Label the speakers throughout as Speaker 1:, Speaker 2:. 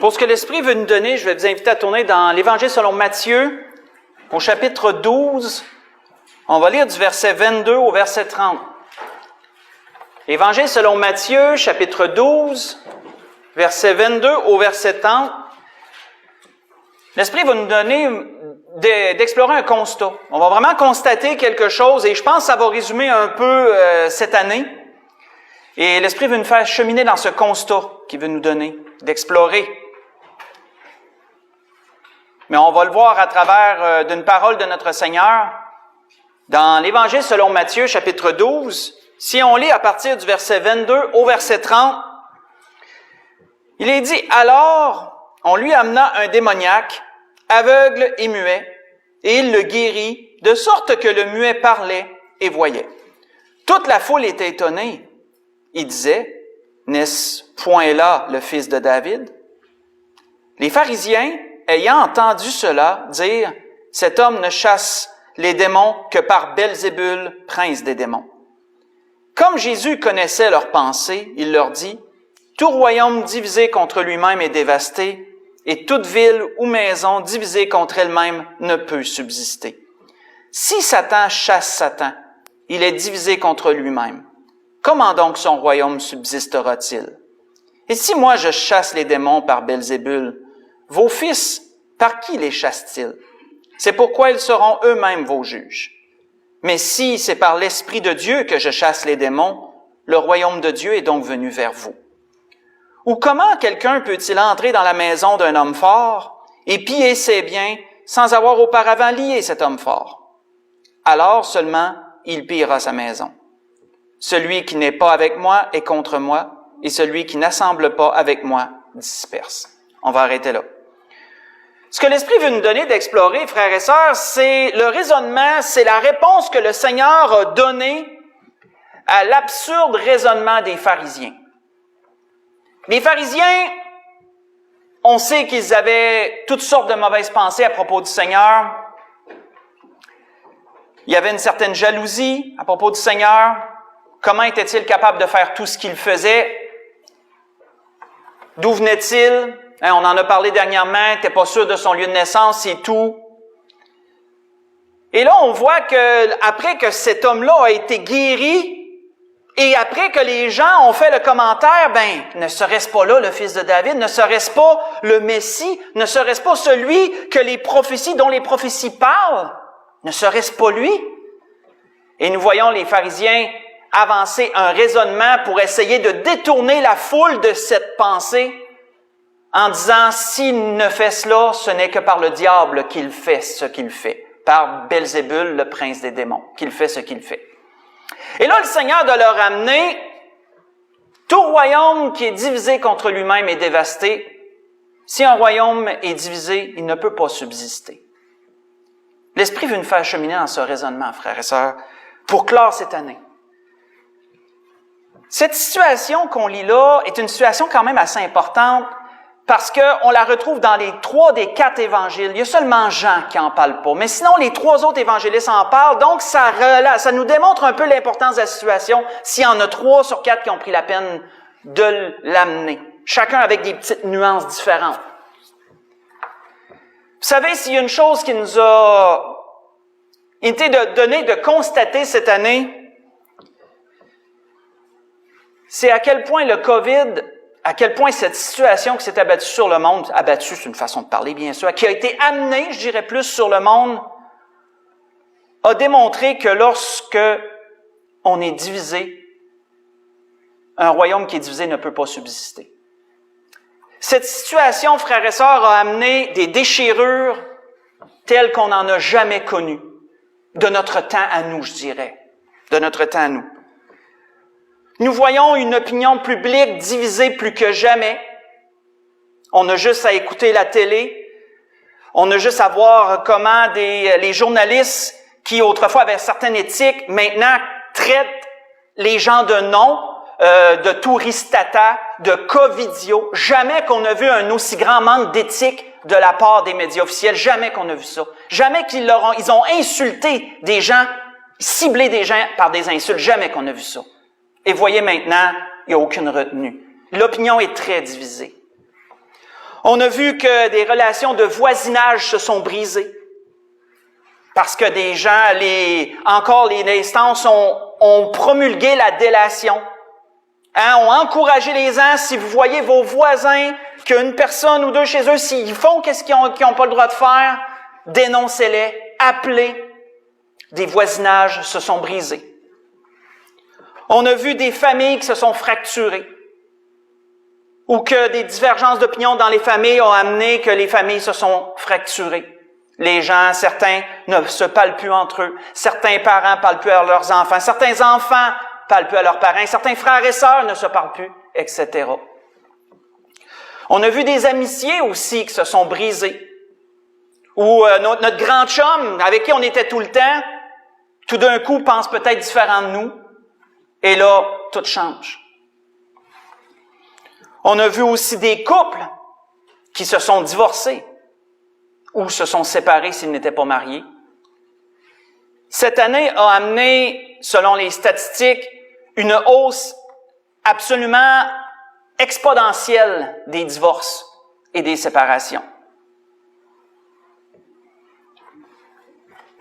Speaker 1: Pour ce que l'Esprit veut nous donner, je vais vous inviter à tourner dans l'Évangile selon Matthieu, au chapitre 12. On va lire du verset 22 au verset 30. Évangile selon Matthieu, chapitre 12, verset 22 au verset 30. L'Esprit va nous donner d'explorer un constat. On va vraiment constater quelque chose et je pense que ça va résumer un peu cette année. Et l'Esprit veut nous faire cheminer dans ce constat qu'il veut nous donner, d'explorer. Mais on va le voir à travers d'une parole de notre Seigneur. Dans l'Évangile selon Matthieu, chapitre 12, si on lit à partir du verset 22 au verset 30, il est dit, « Alors, on lui amena un démoniaque, aveugle et muet, et il le guérit, de sorte que le muet parlait et voyait. Toute la foule était étonnée. Il disait, « N'est-ce point là le fils de David? » Les pharisiens, ayant entendu cela, dire, « Cet homme ne chasse les démons que par Belzébul, prince des démons. » Comme Jésus connaissait leurs pensées, il leur dit, « Tout royaume divisé contre lui-même est dévasté, et toute ville ou maison divisée contre elle-même ne peut subsister. Si Satan chasse Satan, il est divisé contre lui-même. Comment donc son royaume subsistera-t-il? Et si moi je chasse les démons par Belzébul, vos fils, par qui les chassent-ils? C'est pourquoi ils seront eux-mêmes vos juges. Mais si c'est par l'Esprit de Dieu que je chasse les démons, le royaume de Dieu est donc venu vers vous. Ou comment quelqu'un peut-il entrer dans la maison d'un homme fort et piller ses biens sans avoir auparavant lié cet homme fort? Alors seulement il pillera sa maison. Celui qui n'est pas avec moi est contre moi, et celui qui n'assemble pas avec moi disperse. On va arrêter là. Ce que l'Esprit veut nous donner d'explorer, frères et sœurs, c'est le raisonnement, c'est la réponse que le Seigneur a donnée à l'absurde raisonnement des pharisiens. Les pharisiens, on sait qu'ils avaient toutes sortes de mauvaises pensées à propos du Seigneur. Il y avait une certaine jalousie à propos du Seigneur. Comment était-il capable de faire tout ce qu'il faisait? D'où venait-il? On en a parlé dernièrement, il n'était pas sûr de son lieu de naissance et tout. Et là, on voit que après que cet homme-là a été guéri, et après que les gens ont fait le commentaire, ne serait-ce pas là le fils de David? Ne serait-ce pas le Messie? Ne serait-ce pas celui que dont les prophéties parlent? Ne serait-ce pas lui? Et nous voyons les pharisiens avancer un raisonnement pour essayer de détourner la foule de cette pensée en disant, s'il ne fait cela, ce n'est que par le diable qu'il fait ce qu'il fait, par Belzébul, le prince des démons, qu'il fait ce qu'il fait. Et là, le Seigneur de leur amener, tout royaume qui est divisé contre lui-même est dévasté. Si un royaume est divisé, il ne peut pas subsister. L'Esprit veut nous faire cheminer dans ce raisonnement, frères et sœurs, pour clore cette année. Cette situation qu'on lit là est une situation quand même assez importante parce qu'on la retrouve dans les 3 des 4 évangiles. Il y a seulement Jean qui en parle pas. Mais sinon, les 3 autres évangélistes en parlent. Donc, ça nous démontre un peu l'importance de la situation s'il y en a 3 sur 4 qui ont pris la peine de l'amener. Chacun avec des petites nuances différentes. Vous savez, s'il y a une chose qui nous a été donnée de constater cette année, c'est à quel point le COVID, à quel point cette situation qui s'est abattue sur le monde, abattue c'est une façon de parler bien sûr, qui a été amenée, je dirais plus, sur le monde, a démontré que lorsque on est divisé, un royaume qui est divisé ne peut pas subsister. Cette situation, frères et sœurs, a amené des déchirures telles qu'on n'en a jamais connues, de notre temps à nous, je dirais, de notre temps à nous. Nous voyons une opinion publique divisée plus que jamais. On a juste à écouter la télé. On a juste à voir comment les journalistes qui autrefois avaient certaines éthiques, maintenant traitent les gens de noms, de touristata, de covidio. Jamais qu'on a vu un aussi grand manque d'éthique de la part des médias officiels. Jamais qu'on a vu ça. Jamais ils ont insulté des gens, ciblé des gens par des insultes. Jamais qu'on a vu ça. Et voyez maintenant, il n'y a aucune retenue. L'opinion est très divisée. On a vu que des relations de voisinage se sont brisées. Parce que des gens, encore les instances ont promulgué la délation. Ont encouragé les gens, si vous voyez vos voisins, qu'une personne ou deux chez eux, s'ils font qu'est-ce qu'ils n'ont pas le droit de faire, dénoncez-les, appelez. Des voisinages se sont brisés. On a vu des familles qui se sont fracturées. Ou que des divergences d'opinion dans les familles ont amené que les familles se sont fracturées. Les gens, certains ne se parlent plus entre eux. Certains parents parlent plus à leurs enfants. Certains enfants parlent plus à leurs parents. Certains frères et sœurs ne se parlent plus, etc. On a vu des amitiés aussi qui se sont brisées. Ou notre grand chum, avec qui on était tout le temps, tout d'un coup pense peut-être différent de nous. Et là, tout change. On a vu aussi des couples qui se sont divorcés ou se sont séparés s'ils n'étaient pas mariés. Cette année a amené, selon les statistiques, une hausse absolument exponentielle des divorces et des séparations.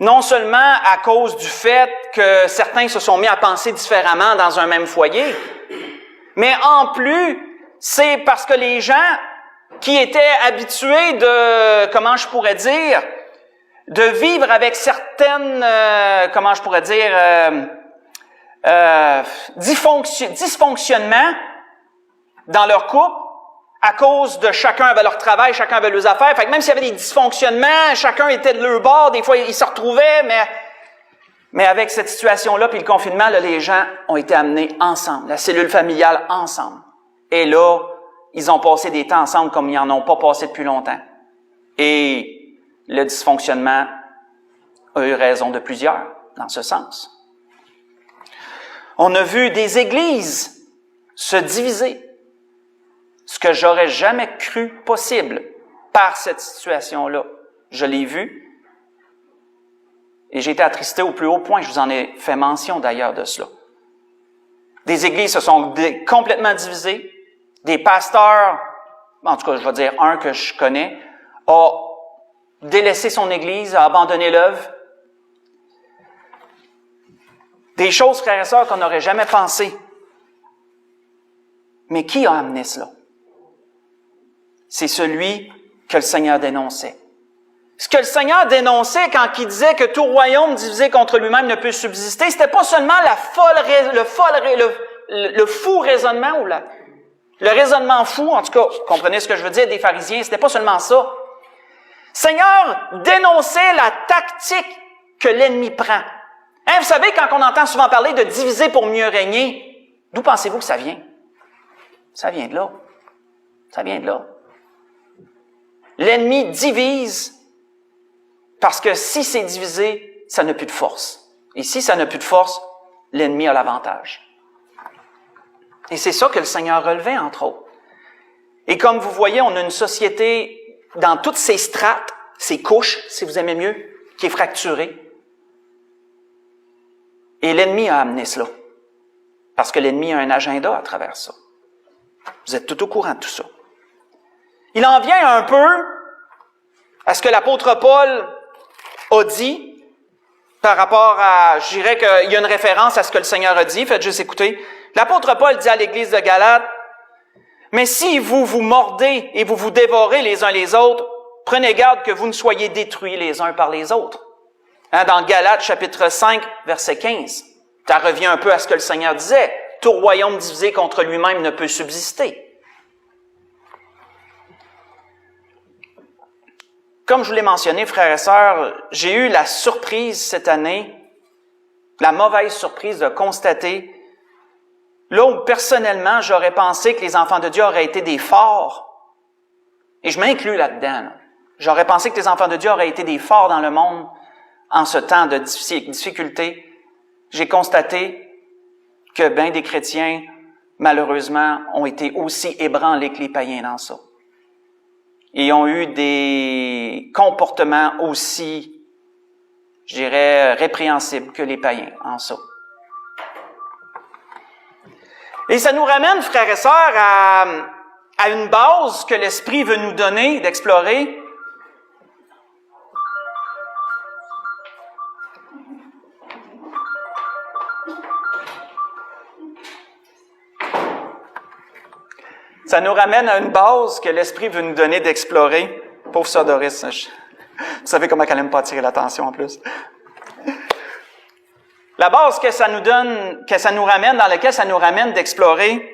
Speaker 1: Non seulement à cause du fait que certains se sont mis à penser différemment dans un même foyer, mais en plus, c'est parce que les gens qui étaient habitués de, de vivre avec certaines, dysfonctionnements dans leur couple, à cause de chacun avait leur travail, chacun avait leurs affaires. Fait que même s'il y avait des dysfonctionnements, chacun était de leur bord, des fois ils se retrouvaient, mais avec cette situation-là, puis le confinement, là, les gens ont été amenés ensemble, la cellule familiale ensemble. Et là, ils ont passé des temps ensemble comme ils n'en ont pas passé depuis longtemps. Et le dysfonctionnement a eu raison de plusieurs dans ce sens. On a vu des églises se diviser, ce que j'aurais jamais cru possible par cette situation-là. Je l'ai vu et j'ai été attristé au plus haut point. Je vous en ai fait mention d'ailleurs de cela. Des églises se sont complètement divisées. Des pasteurs, en tout cas, je vais dire un que je connais, a délaissé son église, a abandonné l'œuvre. Des choses, frères et sœurs, qu'on n'aurait jamais pensé. Mais qui a amené cela? C'est celui que le Seigneur dénonçait. Ce que le Seigneur dénonçait quand il disait que tout royaume divisé contre lui-même ne peut subsister, c'était pas seulement le fou raisonnement ou le raisonnement fou, en tout cas, comprenez ce que je veux dire, des pharisiens, c'était pas seulement ça. Seigneur dénonçait la tactique que l'ennemi prend. Vous savez, quand on entend souvent parler de diviser pour mieux régner, d'où pensez-vous que ça vient? Ça vient de là. Ça vient de là. L'ennemi divise parce que si c'est divisé, ça n'a plus de force. Et si ça n'a plus de force, l'ennemi a l'avantage. Et c'est ça que le Seigneur relevait, entre autres. Et comme vous voyez, on a une société dans toutes ses strates, ses couches, si vous aimez mieux, qui est fracturée. Et l'ennemi a amené cela. Parce que l'ennemi a un agenda à travers ça. Vous êtes tout au courant de tout ça. Il en vient un peu à ce que l'apôtre Paul a dit par rapport à, je dirais qu'il y a une référence à ce que le Seigneur a dit, faites juste écouter. L'apôtre Paul dit à l'église de Galate, « Mais si vous vous mordez et vous vous dévorez les uns les autres, prenez garde que vous ne soyez détruits les uns par les autres. » Dans Galates chapitre 5, verset 15, ça revient un peu à ce que le Seigneur disait. « Tout royaume divisé contre lui-même ne peut subsister. » Comme je vous l'ai mentionné, frères et sœurs, j'ai eu la surprise cette année, la mauvaise surprise de constater, là où personnellement j'aurais pensé que les enfants de Dieu auraient été des forts, et je m'inclus là-dedans, j'aurais pensé que les enfants de Dieu auraient été des forts dans le monde en ce temps de difficulté. J'ai constaté que bien des chrétiens, malheureusement, ont été aussi ébranlés que les païens dans ça. Et ont eu des comportements aussi, je dirais, répréhensibles que les païens en ça. Et ça nous ramène, frères et sœurs, à une base que l'Esprit veut nous donner d'explorer. Ça nous ramène à une base que l'Esprit veut nous donner d'explorer. Pauvre sœur Doris, vous savez comment elle n'aime pas attirer l'attention en plus. La base que ça nous donne, que ça nous ramène, dans laquelle ça nous ramène d'explorer,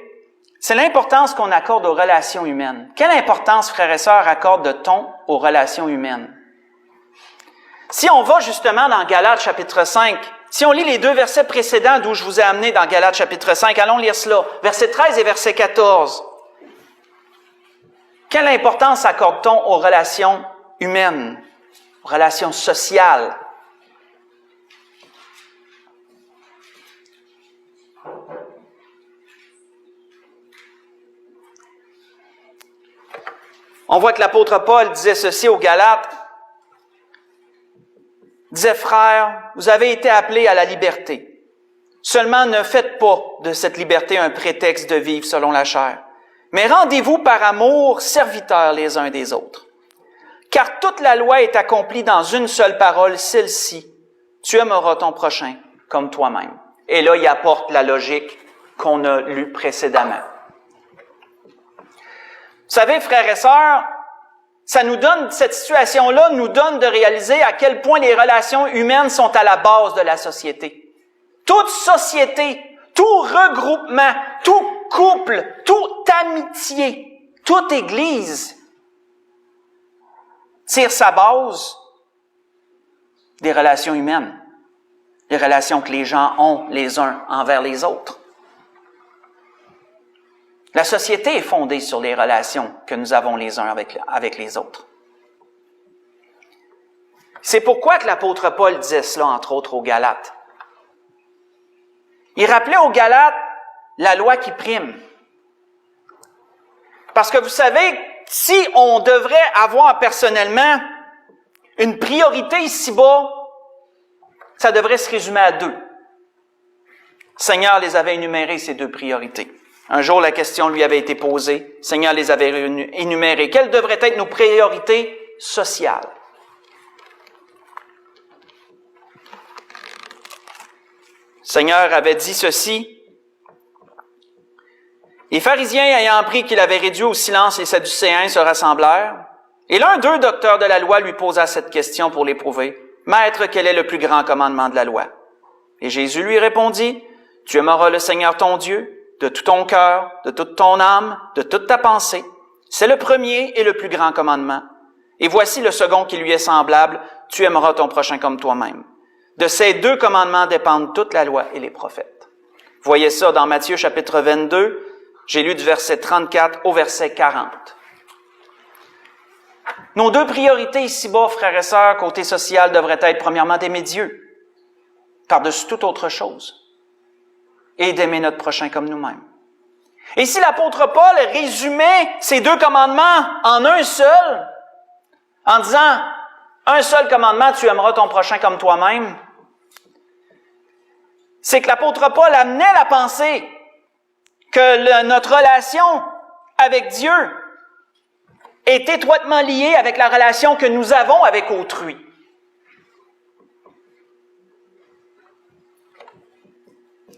Speaker 1: c'est l'importance qu'on accorde aux relations humaines. Quelle importance, frères et sœurs, accorde-t-on aux relations humaines? Si on va justement dans Galates chapitre 5, si on lit les 2 versets précédents d'où je vous ai amené dans Galates chapitre 5, allons lire cela, verset 13 et verset 14. Quelle importance accorde-t-on aux relations humaines, aux relations sociales? On voit que l'apôtre Paul disait ceci aux Galates, disait, frères, vous avez été appelés à la liberté. Seulement ne faites pas de cette liberté un prétexte de vivre selon la chair. Mais rendez-vous par amour serviteurs les uns des autres. Car toute la loi est accomplie dans une seule parole, celle-ci. Tu aimeras ton prochain comme toi-même. Et là, il apporte la logique qu'on a lue précédemment. Vous savez, frères et sœurs, ça nous donne, cette situation-là nous donne de réaliser à quel point les relations humaines sont à la base de la société. Toute société, tout regroupement, tout couple, toute amitié, toute Église tire sa base des relations humaines, les relations que les gens ont les uns envers les autres. La société est fondée sur les relations que nous avons les uns avec les autres. C'est pourquoi que l'apôtre Paul disait cela, entre autres, aux Galates. Il rappelait aux Galates la loi qui prime. Parce que vous savez, si on devrait avoir personnellement une priorité ici-bas, ça devrait se résumer à 2. Le Seigneur les avait énumérées, ces 2 priorités. Un jour, la question lui avait été posée. Le Seigneur les avait énumérées. Quelles devraient être nos priorités sociales? Le Seigneur avait dit ceci. Les pharisiens, ayant appris qu'il avait réduit au silence les Sadducéens, se rassemblèrent. Et l'un d'eux, docteur de la loi, lui posa cette question pour l'éprouver. « Maître, quel est le plus grand commandement de la loi? » Et Jésus lui répondit, « Tu aimeras le Seigneur ton Dieu de tout ton cœur, de toute ton âme, de toute ta pensée. C'est le premier et le plus grand commandement. Et voici le second qui lui est semblable, tu aimeras ton prochain comme toi-même. De ces 2 commandements dépendent toute la loi et les prophètes. » Voyez ça dans Matthieu chapitre 22, j'ai lu du verset 34 au verset 40. Nos 2 priorités ici-bas, frères et sœurs, côté social, devraient être premièrement d'aimer Dieu, par-dessus toute autre chose, et d'aimer notre prochain comme nous-mêmes. Et si l'apôtre Paul résumait ces 2 commandements en un seul, en disant un seul commandement, tu aimeras ton prochain comme toi-même, c'est que l'apôtre Paul amenait la pensée que notre relation avec Dieu est étroitement liée avec la relation que nous avons avec autrui.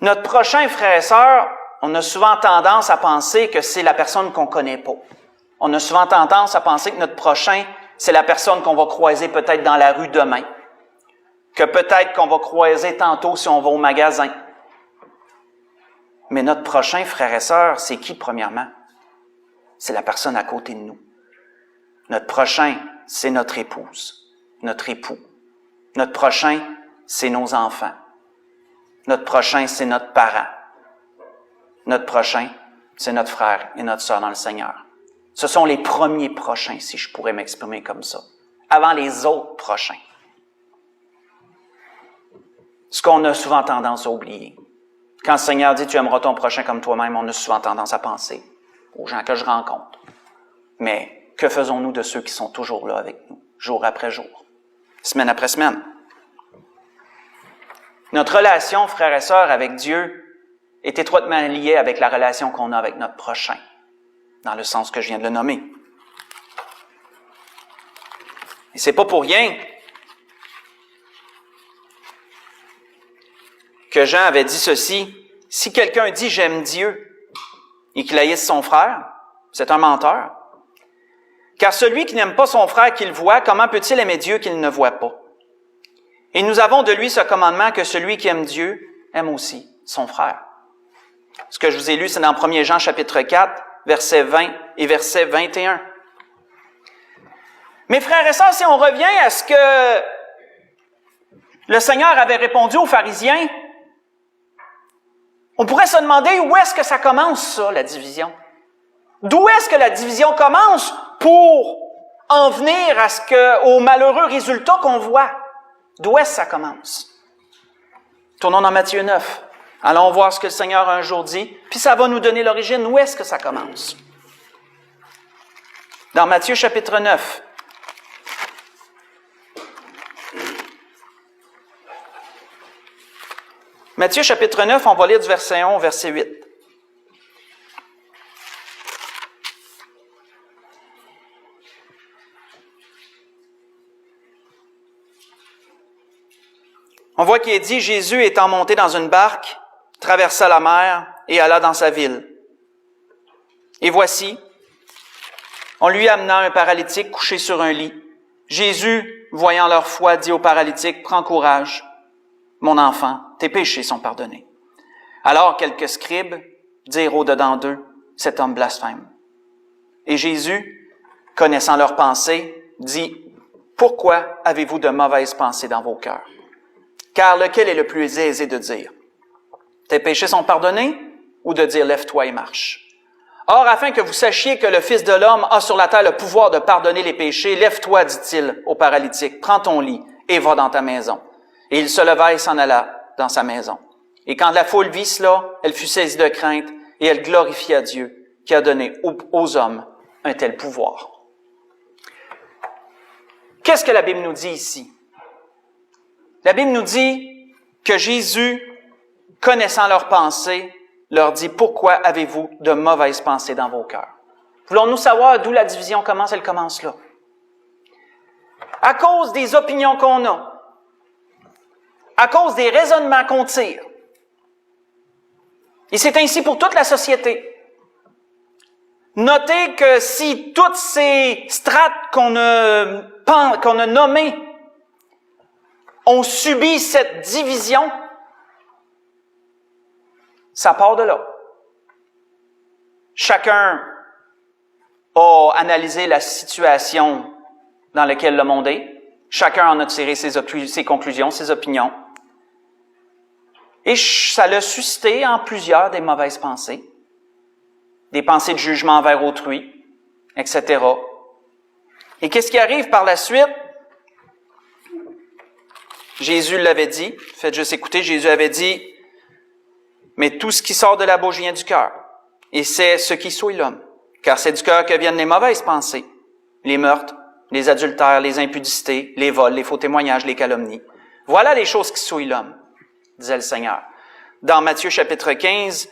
Speaker 1: Notre prochain frère et sœur, on a souvent tendance à penser que c'est la personne qu'on connaît pas. On a souvent tendance à penser que notre prochain, c'est la personne qu'on va croiser peut-être dans la rue demain, que peut-être qu'on va croiser tantôt si on va au magasin. Mais notre prochain frère et sœur, c'est qui premièrement? C'est la personne à côté de nous. Notre prochain, c'est notre épouse, notre époux. Notre prochain, c'est nos enfants. Notre prochain, c'est notre parent. Notre prochain, c'est notre frère et notre sœur dans le Seigneur. Ce sont les premiers prochains, si je pourrais m'exprimer comme ça, avant les autres prochains. Ce qu'on a souvent tendance à oublier. Quand le Seigneur dit « Tu aimeras ton prochain comme toi-même », on a souvent tendance à penser aux gens que je rencontre. Mais que faisons-nous de ceux qui sont toujours là avec nous, jour après jour, semaine après semaine? Notre relation, frères et sœurs, avec Dieu est étroitement liée avec la relation qu'on a avec notre prochain. dans le sens que je viens de le nommer. Et c'est pas pour rien que Jean avait dit ceci: si quelqu'un dit « j'aime Dieu » et qu'il haïsse son frère, c'est un menteur. Car celui qui n'aime pas son frère qu'il voit, comment peut-il aimer Dieu qu'il ne voit pas? Et nous avons de lui ce commandement que celui qui aime Dieu aime aussi son frère. Ce que je vous ai lu, c'est dans 1 Jean chapitre 4, verset 20 et verset 21. Mes frères et sœurs, si on revient à ce que le Seigneur avait répondu aux pharisiens, on pourrait se demander où est-ce que ça commence, ça, la division? D'où est-ce que la division commence pour en venir au malheureux résultat qu'on voit? D'où est-ce que ça commence? Tournons dans Matthieu 9. Allons voir ce que le Seigneur a un jour dit, puis ça va nous donner l'origine. Où est-ce que ça commence? Dans Matthieu chapitre 9. Matthieu chapitre 9, on va lire du verset 1 au verset 8. On voit qu'il est dit, Jésus étant monté dans une barque, traversa la mer et alla dans sa ville. Et voici, on lui amena un paralytique couché sur un lit. Jésus, voyant leur foi, dit au paralytique, prends courage, mon enfant, tes péchés sont pardonnés. Alors quelques scribes dirent au-dedans d'eux, cet homme blasphème. Et Jésus, connaissant leurs pensées, dit, pourquoi avez-vous de mauvaises pensées dans vos cœurs? Car lequel est le plus aisé de dire, tes péchés sont pardonnés, ou de dire, lève-toi et marche? Or, afin que vous sachiez que le Fils de l'homme a sur la terre le pouvoir de pardonner les péchés, lève-toi, dit-il au paralytique, prends ton lit et va dans ta maison. Et il se leva et s'en alla dans sa maison. Et quand la foule vit cela, elle fut saisie de crainte et elle glorifia Dieu qui a donné aux hommes un tel pouvoir. Qu'est-ce que la Bible nous dit ici? La Bible nous dit que Jésus, connaissant leurs pensées, leur dit « Pourquoi avez-vous de mauvaises pensées dans vos cœurs? » Voulons-nous savoir d'où la division commence? Elle commence là. À cause des opinions qu'on a, à cause des raisonnements qu'on tire. Et c'est ainsi pour toute la société. Notez que si toutes ces strates qu'on a nommées ont subi cette division, ça part de là. Chacun a analysé la situation dans laquelle le monde est. Chacun en a tiré ses conclusions, ses opinions. Et ça l'a suscité en plusieurs des mauvaises pensées, des pensées de jugement envers autrui, etc. Et qu'est-ce qui arrive par la suite? Jésus l'avait dit, faites juste écouter, Jésus avait dit, mais tout ce qui sort de la bouche vient du cœur, et c'est ce qui souille l'homme, car c'est du cœur que viennent les mauvaises pensées, les meurtres, les adultères, les impudicités, les vols, les faux témoignages, les calomnies. Voilà les choses qui souillent l'homme, disait le Seigneur. Dans Matthieu chapitre 15,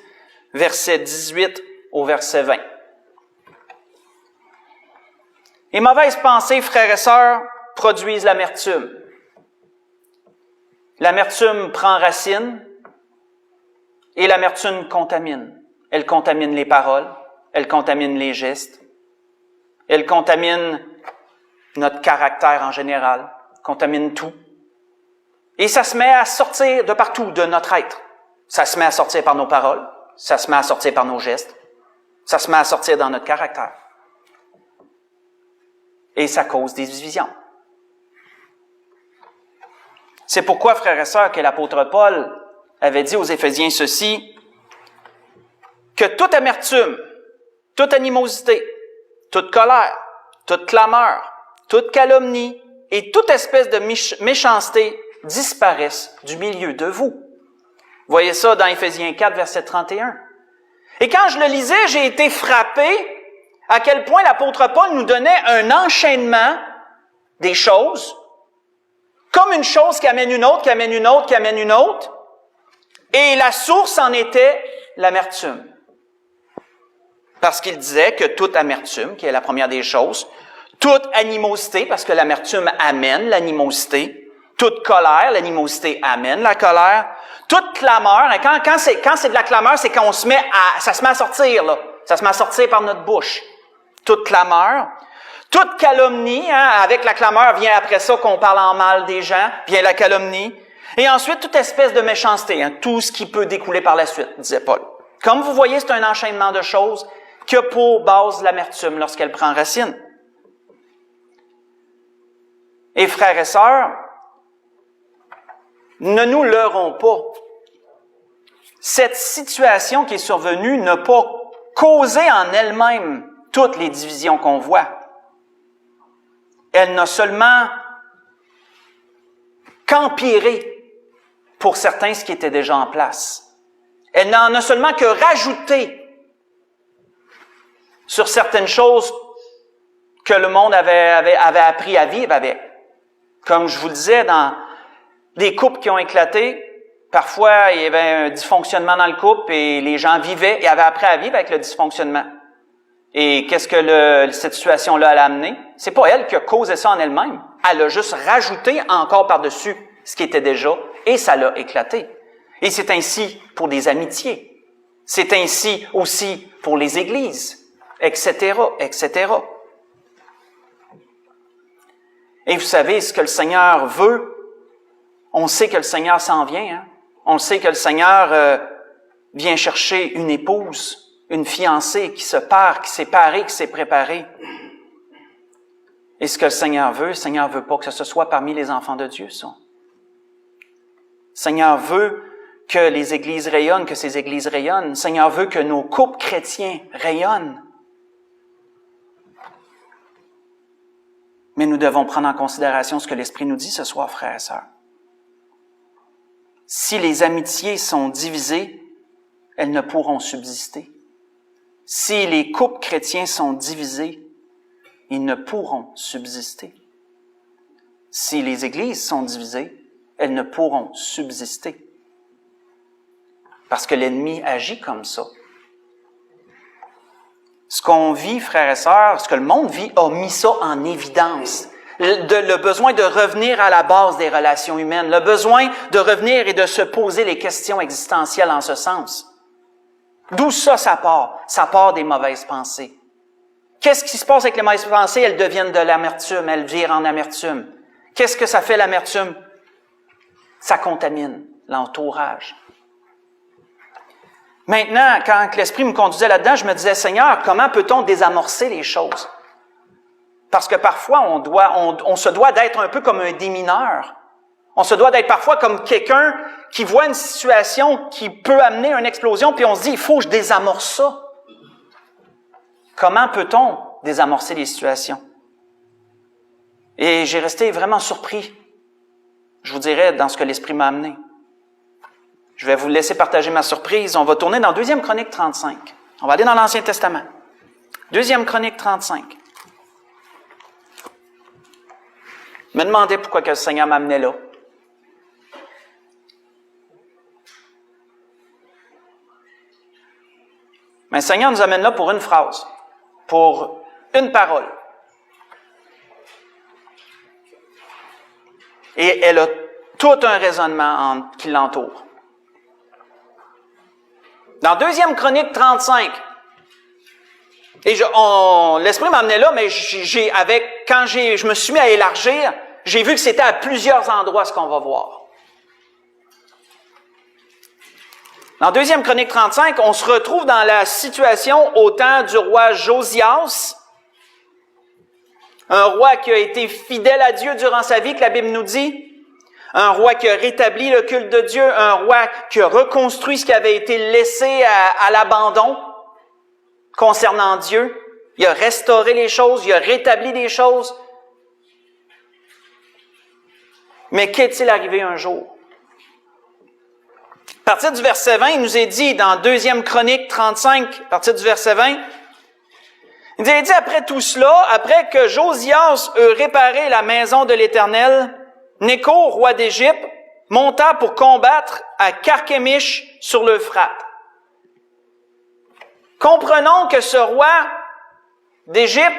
Speaker 1: verset 18 au verset 20. Les mauvaises pensées, frères et sœurs, produisent l'amertume. L'amertume prend racine et l'amertume contamine. Elle contamine les paroles, elle contamine les gestes, elle contamine notre caractère en général, contamine tout. Et ça se met à sortir de partout de notre être. Ça se met à sortir par nos paroles, ça se met à sortir par nos gestes, ça se met à sortir dans notre caractère. Et ça cause des divisions. C'est pourquoi, frères et sœurs, que l'apôtre Paul avait dit aux Éphésiens ceci, que toute amertume, toute animosité, toute colère, toute clameur, toute calomnie et toute espèce de méchanceté disparaissent du milieu de vous. Voyez ça dans Éphésiens 4, verset 31. Et quand je le lisais, j'ai été frappé à quel point l'apôtre Paul nous donnait un enchaînement des choses, comme une chose qui amène une autre, qui amène une autre, qui amène une autre, et la source en était l'amertume. parce qu'il disait que toute amertume, qui est la première des choses, toute animosité, parce que l'amertume amène l'animosité, toute colère, l'animosité amène la colère, toute clameur, et quand c'est de la clameur, c'est quand ça se met à sortir, là. Ça se met à sortir par notre bouche. Toute clameur. Toute calomnie, avec la clameur vient après ça qu'on parle en mal des gens, vient la calomnie. Et ensuite, toute espèce de méchanceté, tout ce qui peut découler par la suite, disait Paul. Comme vous voyez, c'est un enchaînement de choses qui a pour base l'amertume lorsqu'elle prend racine. Et frères et sœurs, ne nous leurrons pas. Cette situation qui est survenue n'a pas causé en elle-même toutes les divisions qu'on voit. Elle n'a seulement qu'empiré pour certains ce qui était déjà en place. Elle n'en a seulement que rajouté sur certaines choses que le monde avait appris à vivre avec. Comme je vous le disais, dans des couples qui ont éclaté, parfois il y avait un dysfonctionnement dans le couple et les gens vivaient et avaient appris à vivre avec le dysfonctionnement. Et qu'est-ce que cette situation-là a amené? C'est pas elle qui a causé ça en elle-même. Elle a juste rajouté encore par-dessus ce qui était déjà et ça l'a éclaté. Et c'est ainsi pour des amitiés. C'est ainsi aussi pour les églises, etc., etc. Et vous savez, ce que le Seigneur veut, on sait que le Seigneur s'en vient. On sait que le Seigneur vient chercher une épouse, une fiancée qui se pare, qui s'est parée, qui s'est préparée. Et ce que le Seigneur veut pas que ce soit parmi les enfants de Dieu, ça. Le Seigneur veut que les églises rayonnent, que ces églises rayonnent. Le Seigneur veut que nos couples chrétiens rayonnent. Mais nous devons prendre en considération ce que l'Esprit nous dit ce soir, frères et sœurs. Si les amitiés sont divisées, elles ne pourront subsister. Si les couples chrétiens sont divisés, ils ne pourront subsister. Si les églises sont divisées, elles ne pourront subsister. Parce que l'ennemi agit comme ça. Ce qu'on vit, frères et sœurs, ce que le monde vit, a mis ça en évidence. Le besoin de revenir à la base des relations humaines, le besoin de revenir et de se poser les questions existentielles en ce sens. D'où ça part? Ça part des mauvaises pensées. Qu'est-ce qui se passe avec les mauvaises pensées? Elles deviennent de l'amertume, elles virent en amertume. Qu'est-ce que ça fait l'amertume? Ça contamine l'entourage. Maintenant, quand l'Esprit me conduisait là-dedans, je me disais, Seigneur, comment peut-on désamorcer les choses? Parce que parfois, on se doit d'être un peu comme un démineur. On se doit d'être parfois comme quelqu'un qui voit une situation qui peut amener une explosion, puis on se dit, il faut que je désamorce ça. Comment peut-on désamorcer les situations? Et j'ai resté vraiment surpris, je vous dirais, dans ce que l'Esprit m'a amené. Je vais vous laisser partager ma surprise. On va tourner dans 2 Chronique 35. On va aller dans l'Ancien Testament. 2 Chronique 35. Je me demandais pourquoi que le Seigneur m'amenait là. Mais le Seigneur nous amène là pour une phrase, pour une parole. Et elle a tout un raisonnement qui l'entoure. Dans 2 Chronique 35, et l'Esprit m'a amené là, mais quand je me suis mis à élargir, j'ai vu que c'était à plusieurs endroits ce qu'on va voir. Dans 2 Chronique 35, on se retrouve dans la situation au temps du roi Josias, un roi qui a été fidèle à Dieu durant sa vie, que la Bible nous dit, un roi qui a rétabli le culte de Dieu, un roi qui a reconstruit ce qui avait été laissé à l'abandon concernant Dieu. Il a restauré les choses, il a rétabli les choses. Mais qu'est-il arrivé un jour? À partir du verset 20, il nous est dit dans 2 Chronique 35, à partir du verset 20, il nous est dit après tout cela, après que Josias eut réparé la maison de l'Éternel, Nécho, roi d'Égypte, monta pour combattre à Carchemish sur l'Euphrate. Comprenons que ce roi d'Égypte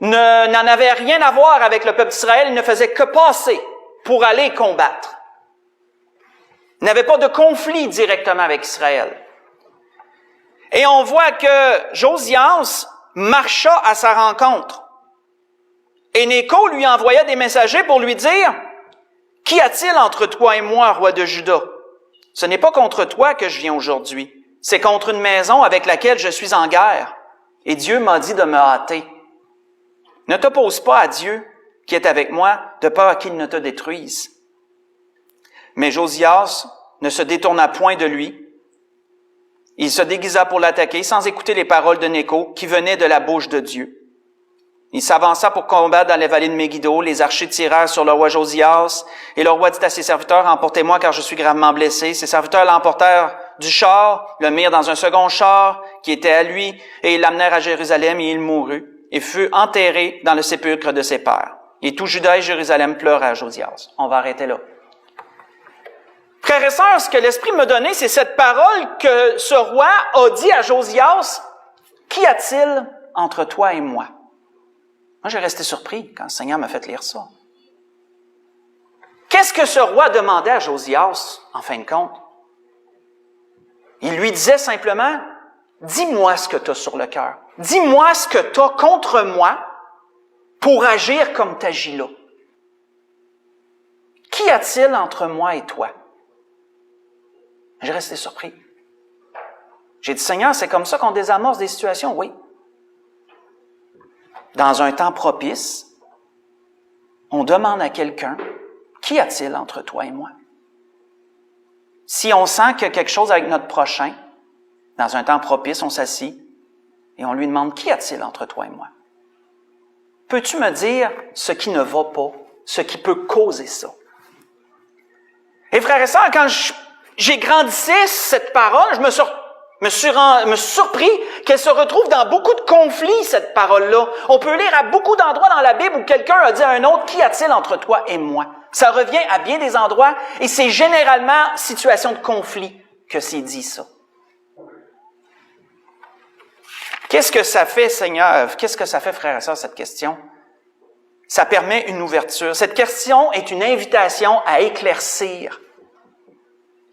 Speaker 1: n'en avait rien à voir avec le peuple d'Israël, il ne faisait que passer pour aller combattre. Il n'avait pas de conflit directement avec Israël. Et on voit que Josias marcha à sa rencontre. Et Nécho lui envoya des messagers pour lui dire, « Qu'y a-t-il entre toi et moi, roi de Juda? Ce n'est pas contre toi que je viens aujourd'hui. C'est contre une maison avec laquelle je suis en guerre. Et Dieu m'a dit de me hâter. Ne t'oppose pas à Dieu qui est avec moi, de peur qu'il ne te détruise. » Mais Josias ne se détourna point de lui. Il se déguisa pour l'attaquer sans écouter les paroles de Nécho qui venaient de la bouche de Dieu. Il s'avança pour combattre dans les vallées de Megiddo. Les archers tirèrent sur le roi Josias. Et le roi dit à ses serviteurs, « Emportez-moi car je suis gravement blessé. » Ses serviteurs l'emportèrent du char, le mirent dans un second char qui était à lui, et ils l'amenèrent à Jérusalem et il mourut et fut enterré dans le sépulcre de ses pères. Et tout Juda et Jérusalem pleurèrent à Josias. On va arrêter là. Frères et sœurs, ce que l'Esprit m'a donné, c'est cette parole que ce roi a dit à Josias, « Qu'y a-t-il entre toi et moi? » Moi, j'ai resté surpris quand le Seigneur m'a fait lire ça. Qu'est-ce que ce roi demandait à Josias, en fin de compte? Il lui disait simplement, « Dis-moi ce que tu as sur le cœur. Dis-moi ce que tu as contre moi pour agir comme tu agis là. Qu'y a-t-il entre moi et toi? » J'ai resté surpris. J'ai dit, « Seigneur, c'est comme ça qu'on désamorce des situations? » Oui. Dans un temps propice, on demande à quelqu'un, « Qu'y a-t-il entre toi et moi? » Si on sent qu'il y a quelque chose avec notre prochain, dans un temps propice, on s'assit et on lui demande, « Qu'y a-t-il entre toi et moi? Peux-tu me dire ce qui ne va pas, ce qui peut causer ça? » Et frères et sœurs, quand j'ai grandissé cette parole, je me suis surpris qu'elle se retrouve dans beaucoup de conflits, cette parole-là. On peut lire à beaucoup d'endroits dans la Bible où quelqu'un a dit à un autre, « Qu'y a-t-il entre toi et moi? » Ça revient à bien des endroits et c'est généralement situation de conflit que c'est dit ça. Qu'est-ce que ça fait, Seigneur? Qu'est-ce que ça fait, frères et sœurs, cette question? Ça permet une ouverture. Cette question est une invitation à éclaircir,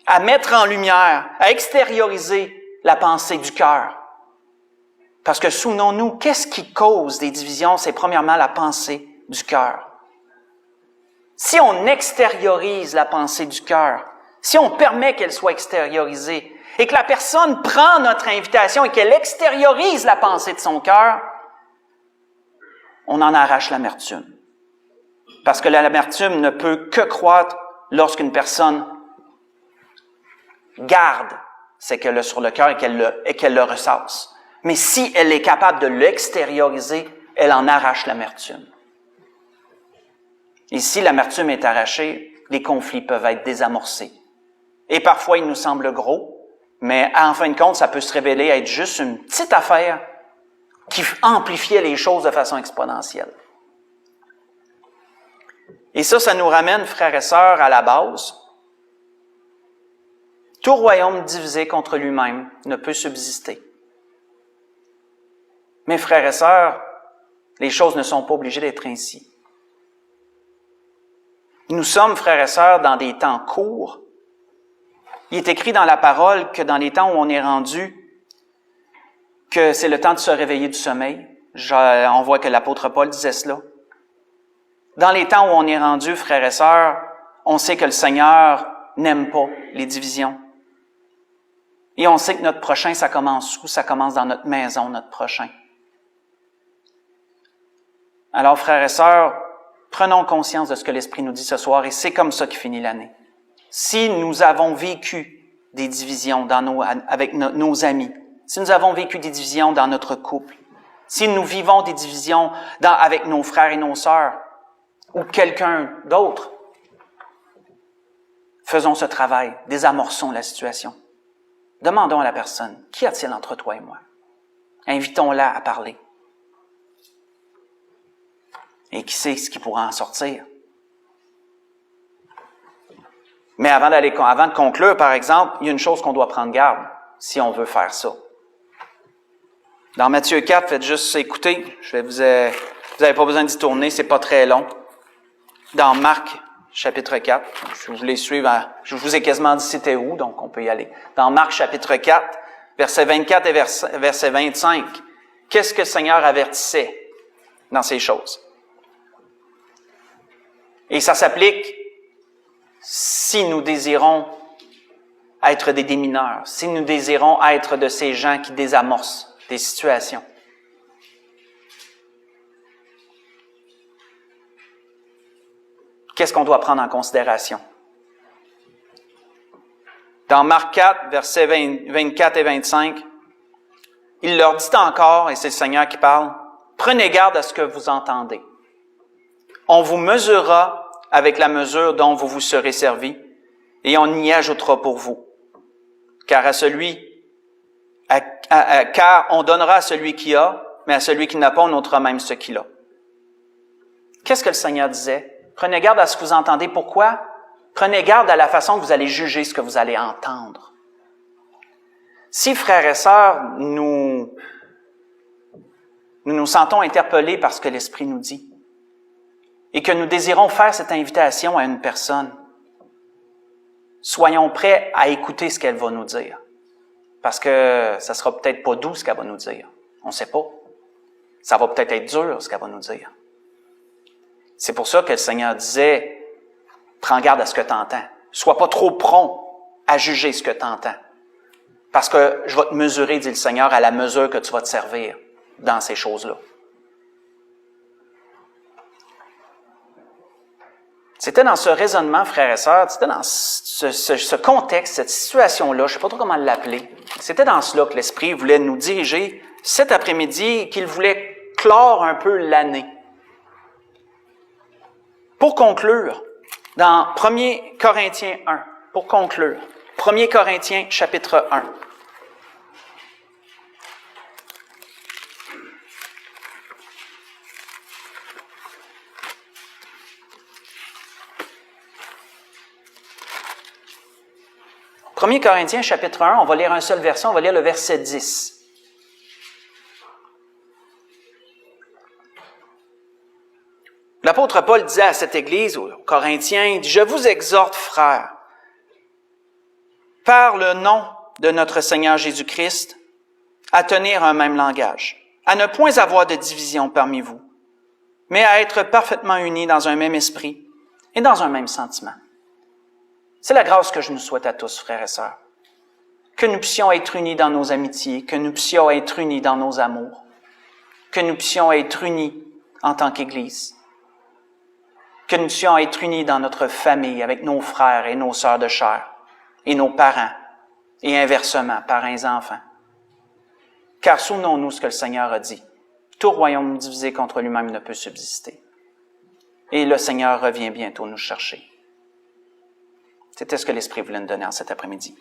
Speaker 1: à mettre en lumière, à extérioriser la pensée du cœur. Parce que souvenons-nous, qu'est-ce qui cause des divisions? C'est premièrement la pensée du cœur. Si on extériorise la pensée du cœur, si on permet qu'elle soit extériorisée, et que la personne prend notre invitation et qu'elle extériorise la pensée de son cœur, on en arrache l'amertume. Parce que l'amertume ne peut que croître lorsqu'une personne garde ce qu'elle a sur le cœur et qu'elle le ressasse. Mais si elle est capable de l'extérioriser, elle en arrache l'amertume. Et si l'amertume est arrachée, les conflits peuvent être désamorcés. Et parfois, ils nous semblent gros, mais en fin de compte, ça peut se révéler être juste une petite affaire qui amplifiait les choses de façon exponentielle. Et ça nous ramène, frères et sœurs, à la base. Tout royaume divisé contre lui-même ne peut subsister. Mes frères et sœurs, les choses ne sont pas obligées d'être ainsi. Nous sommes, frères et sœurs, dans des temps courts. Il est écrit dans la parole que dans les temps où on est rendu, que c'est le temps de se réveiller du sommeil. On voit que l'apôtre Paul disait cela. Dans les temps où on est rendu, frères et sœurs, on sait que le Seigneur n'aime pas les divisions. Et on sait que notre prochain, ça commence où? Ça commence dans notre maison, notre prochain. Alors, frères et sœurs, prenons conscience de ce que l'Esprit nous dit ce soir, et c'est comme ça qu'il finit l'année. Si nous avons vécu des divisions avec nos amis, si nous avons vécu des divisions dans notre couple, si nous vivons des divisions avec nos frères et nos sœurs, ou quelqu'un d'autre, faisons ce travail, désamorçons la situation. Demandons à la personne, qu'y a-t-il entre toi et moi? Invitons-la à parler. Et qui sait ce qui pourra en sortir? Mais avant de conclure, par exemple, il y a une chose qu'on doit prendre garde si on veut faire ça. Dans Matthieu 4, faites juste écouter. Vous n'avez pas besoin d'y tourner, c'est pas très long. Dans Marc, chapitre 4, si vous voulez suivre, je vous ai quasiment dit c'était où, donc on peut y aller. Dans Marc, chapitre 4, versets 24 et verset 25, qu'est-ce que le Seigneur avertissait dans ces choses? Et ça s'applique si nous désirons être des démineurs, si nous désirons être de ces gens qui désamorcent des situations. Qu'est-ce qu'on doit prendre en considération? Dans Marc 4, versets 24 et 25, il leur dit encore, et c'est le Seigneur qui parle, « Prenez garde à ce que vous entendez. On vous mesurera avec la mesure dont vous vous serez servi, et on y ajoutera pour vous. Car on donnera à celui qui a, mais à celui qui n'a pas, on ôtera même ce qu'il a. » Qu'est-ce que le Seigneur disait? Prenez garde à ce que vous entendez. Pourquoi? Prenez garde à la façon que vous allez juger ce que vous allez entendre. Si, frères et sœurs, nous nous sentons interpellés par ce que l'Esprit nous dit, et que nous désirons faire cette invitation à une personne, soyons prêts à écouter ce qu'elle va nous dire. Parce que ça sera peut-être pas doux ce qu'elle va nous dire. On ne sait pas. Ça va peut-être être dur ce qu'elle va nous dire. C'est pour ça que le Seigneur disait, prends garde à ce que tu entends. Sois pas trop prompt à juger ce que tu entends. Parce que je vais te mesurer, dit le Seigneur, à la mesure que tu vas te servir dans ces choses-là. C'était dans ce raisonnement, frères et sœurs, c'était dans ce contexte, cette situation-là, je ne sais pas trop comment l'appeler. C'était dans cela que l'Esprit voulait nous diriger cet après-midi, qu'il voulait clore un peu l'année. Pour conclure, dans 1 Corinthiens 1, pour conclure, 1 Corinthiens chapitre 1. « 1 Corinthiens, chapitre 1, on va lire un seul verset, on va lire le verset 10. L'apôtre Paul disait à cette église, aux Corinthiens, il dit, « Je vous exhorte, frères, par le nom de notre Seigneur Jésus-Christ, à tenir un même langage, à ne point avoir de division parmi vous, mais à être parfaitement unis dans un même esprit et dans un même sentiment. » C'est la grâce que je nous souhaite à tous, frères et sœurs. Que nous puissions être unis dans nos amitiés, que nous puissions être unis dans nos amours, que nous puissions être unis en tant qu'Église, que nous puissions être unis dans notre famille avec nos frères et nos sœurs de chair, et nos parents, et inversement, parents et enfants. Car souvenons-nous ce que le Seigneur a dit. Tout royaume divisé contre lui-même ne peut subsister. Et le Seigneur revient bientôt nous chercher. C'était ce que l'Esprit voulait nous donner en cet après-midi.